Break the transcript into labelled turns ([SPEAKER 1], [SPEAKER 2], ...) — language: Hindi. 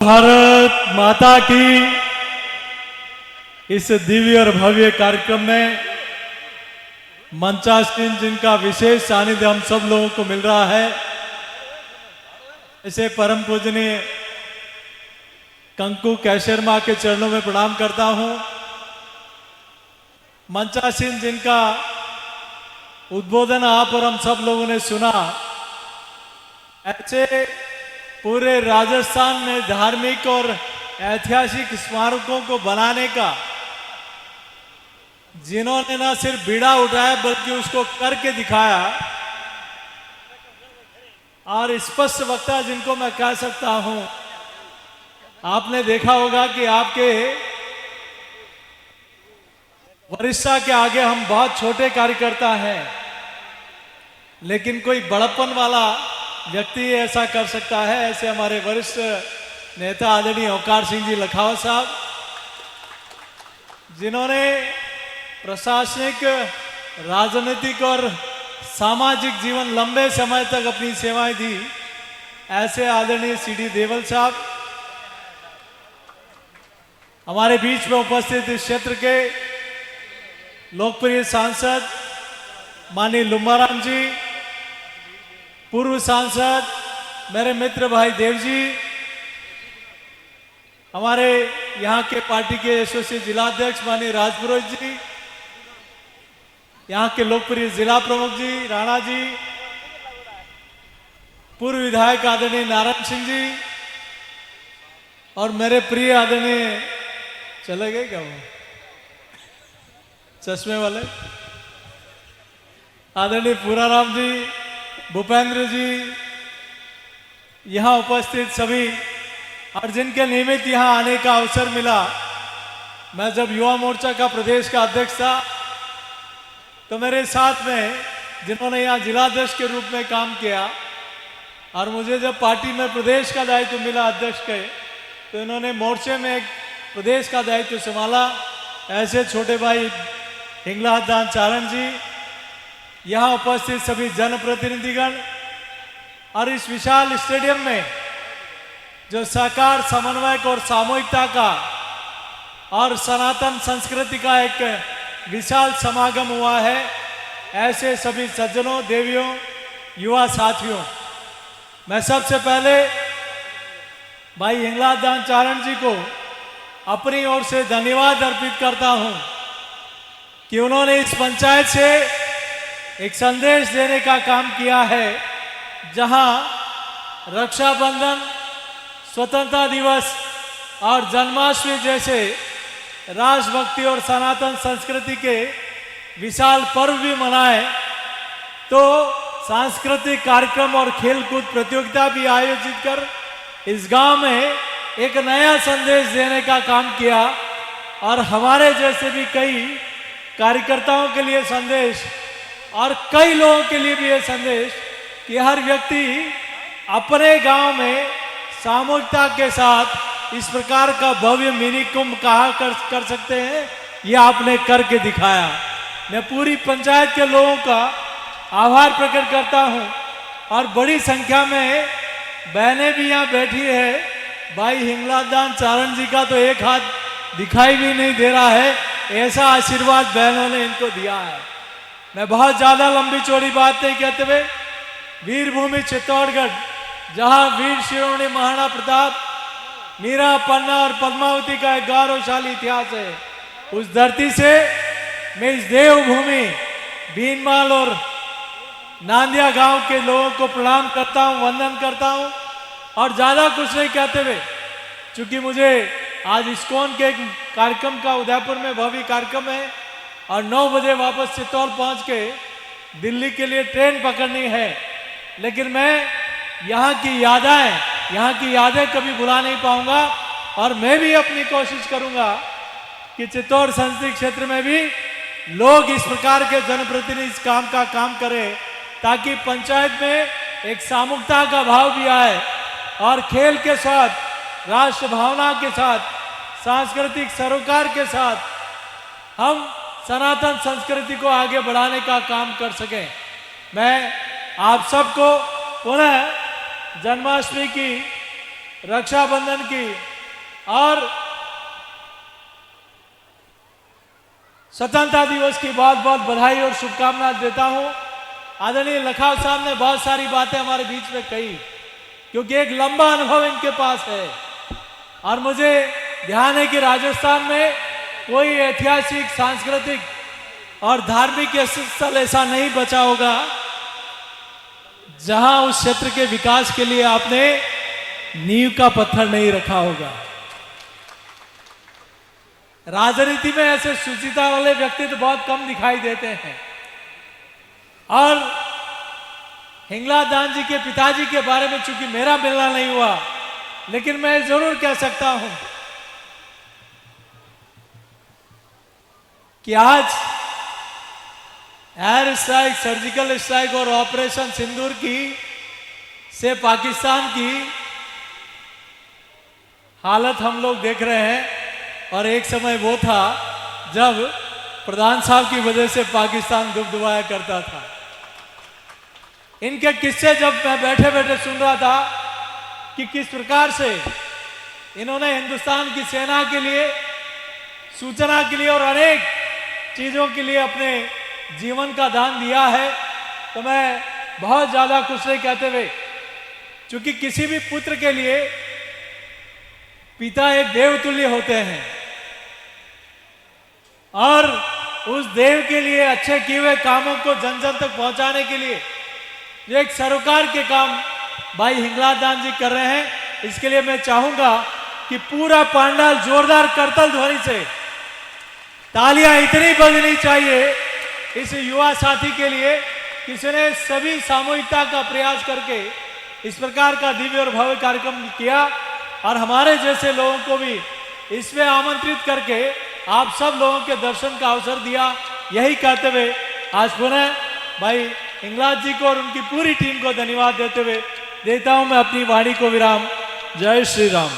[SPEAKER 1] भारत माता की इस दिव्य और भव्य कार्यक्रम में मंचासीन जिनका विशेष सानिध्य हम सब लोगों को मिल रहा है, ऐसे परम पूजनीय कंकु कैशर मां के चरणों में प्रणाम करता हूं। मंचासीन जिनका उद्बोधन आप और हम सब लोगों ने सुना, ऐसे पूरे राजस्थान में धार्मिक और ऐतिहासिक स्मारकों को बनाने का जिन्होंने न सिर्फ बीड़ा उठाया बल्कि उसको करके दिखाया, और स्पष्ट वक्ता जिनको मैं कह सकता हूं, आपने देखा होगा कि आपके वरिष्ठता के आगे हम बहुत छोटे कार्यकर्ता हैं, लेकिन कोई बड़प्पन वाला व्यक्ति ऐसा कर सकता है। ऐसे हमारे वरिष्ठ नेता आदरणीय ओंकार सिंह जी लखावत साहब, जिन्होंने प्रशासनिक, राजनीतिक और सामाजिक जीवन लंबे समय तक अपनी सेवाएं दी, ऐसे आदरणीय सीडी देवल साहब हमारे बीच में उपस्थित इस क्षेत्र के लोकप्रिय सांसद माननीय लुम्बाराम जी, पूर्व सांसद मेरे मित्र भाई देव जी, हमारे यहाँ के पार्टी के यशस्वी जिलाध्यक्ष माननीय राजपुरोहित जी, यहाँ के लोकप्रिय जिला प्रमुख जी राणा जी, पूर्व विधायक आदरणीय नारायण सिंह जी, और मेरे प्रिय आदरणीय, चले गए क्या वो चश्मे वाले, आदरणीय पूराराम जी, भूपेंद्र जी, यहाँ उपस्थित सभी, और जिनके नियमित यहाँ आने का अवसर मिला। मैं जब युवा मोर्चा का प्रदेश का अध्यक्ष था, तो मेरे साथ में जिन्होंने यहाँ जिलाध्यक्ष के रूप में काम किया, और मुझे जब पार्टी में प्रदेश का दायित्व मिला अध्यक्ष के, तो इन्होंने मोर्चे में एक प्रदेश का दायित्व संभाला। ऐसे छोटे भाई हिंगलाज दान चारण जी, यहाँ उपस्थित सभी जनप्रतिनिधिगण, और इस विशाल स्टेडियम में जो सहकार, समन्वय और सामूहिकता का और सनातन संस्कृति का एक विशाल समागम हुआ है, ऐसे सभी सज्जनों, देवियों, युवा साथियों, मैं सबसे पहले भाई हिंगलाज दान चारण जी को अपनी ओर से धन्यवाद अर्पित करता हूं कि उन्होंने इस पंचायत से एक संदेश देने का काम किया है, जहां रक्षाबंधन, स्वतंत्रता दिवस और जन्माष्टमी जैसे राष्ट्रभक्ति और सनातन संस्कृति के विशाल पर्व भी मनाए, तो सांस्कृतिक कार्यक्रम और खेलकूद प्रतियोगिता भी आयोजित कर इस गांव में एक नया संदेश देने का काम किया, और हमारे जैसे भी कई कार्यकर्ताओं के लिए संदेश, और कई लोगों के लिए भी ये संदेश कि हर व्यक्ति अपने गांव में सामूहिकता के साथ इस प्रकार का भव्य मिनी कुंभ कहाँ कर सकते हैं, ये आपने करके दिखाया। मैं पूरी पंचायत के लोगों का आभार प्रकट करता हूं, और बड़ी संख्या में बहनें भी यहाँ बैठी है। भाई हिंगलाज दान चारण जी का तो एक हाथ दिखाई भी नहीं दे रहा है, ऐसा आशीर्वाद बहनों ने इनको दिया है। मैं बहुत ज्यादा लंबी चौड़ी बात नहीं कहते हुए, वीरभूमि चित्तौड़गढ़, जहां वीर शिरोमणि महाराणा प्रताप, मीरा, पन्ना और पद्मावती का एक गौरवशाली इतिहास है, उस धरती से मैं इस देवभूमि बीनमाल और नांदिया गांव के लोगों को प्रणाम करता हूं, वंदन करता हूं, और ज्यादा कुछ नहीं कहते हुए, चूंकि मुझे आज इस्कॉन के एक कार्यक्रम का उदयपुर में भव्य कार्यक्रम है, और 9 बजे वापस चित्तौड़ पहुंच के दिल्ली के लिए ट्रेन पकड़नी है, लेकिन मैं यहाँ की यादें कभी भुला नहीं पाऊंगा, और मैं भी अपनी कोशिश करूंगा कि चित्तौड़ संसदीय क्षेत्र में भी लोग इस प्रकार के जनप्रतिनिधि इस काम का काम करें, ताकि पंचायत में एक सामूहिकता का भाव भी आए, और खेल के साथ, राष्ट्र भावना के साथ, सांस्कृतिक सरोकार के साथ हम सनातन संस्कृति को आगे बढ़ाने का काम कर सकें। मैं आप सबको पुनः जन्माष्टमी की रक्षाबंधन की और स्वतंत्रता दिवस की बहुत बहुत बधाई और शुभकामनाएं देता हूं। आदरणीय लखाव साहब ने बहुत सारी बातें हमारे बीच में कही, क्योंकि एक लंबा अनुभव इनके पास है और मुझे ध्यान है कि राजस्थान में कोई ऐतिहासिक, सांस्कृतिक और धार्मिक स्थल ऐसा नहीं बचा होगा जहां उस क्षेत्र के विकास के लिए आपने नींव का पत्थर नहीं रखा होगा। राजनीति में ऐसे सुचिता वाले व्यक्ति तो बहुत कम दिखाई देते हैं और हिंगलाज दान जी के पिताजी के बारे में चूंकि मेरा मिलना नहीं हुआ, लेकिन मैं जरूर कह सकता हूं कि आज एयर स्ट्राइक, सर्जिकल स्ट्राइक और ऑपरेशन सिंदूर की से पाकिस्तान की हालत हम लोग देख रहे हैं और एक समय वो था जब प्रधान साहब की वजह से पाकिस्तान दुबदुबाया करता था। इनके किस्से जब मैं बैठे बैठे सुन रहा था कि किस प्रकार से इन्होंने हिंदुस्तान की सेना के लिए, सूचना के लिए और अनेक चीजों के लिए अपने जीवन का दान दिया है, तो मैं बहुत ज्यादा कुछ नहीं कहते हुए, क्योंकि किसी भी पुत्र के लिए पिता एक देवतुल्य होते हैं और उस देव के लिए अच्छे किए हुए कामों को जन जन तक पहुंचाने के लिए जो एक सरोकार के काम भाई हिंगलाज दान जी कर रहे हैं, इसके लिए मैं चाहूंगा कि पूरा पंडाल जोरदार करतल ध्वनि से तालियां इतनी बजनी चाहिए इस युवा साथी के लिए, किसी ने सभी सामूहिकता का प्रयास करके इस प्रकार का दिव्य और भव्य कार्यक्रम किया और हमारे जैसे लोगों को भी इसमें आमंत्रित करके आप सब लोगों के दर्शन का अवसर दिया। यही कहते हुए आज पुनः भाई हिंगलाज जी को और उनकी पूरी टीम को धन्यवाद देते हुए देता हूं मैं अपनी वाणी को विराम। जय श्री राम।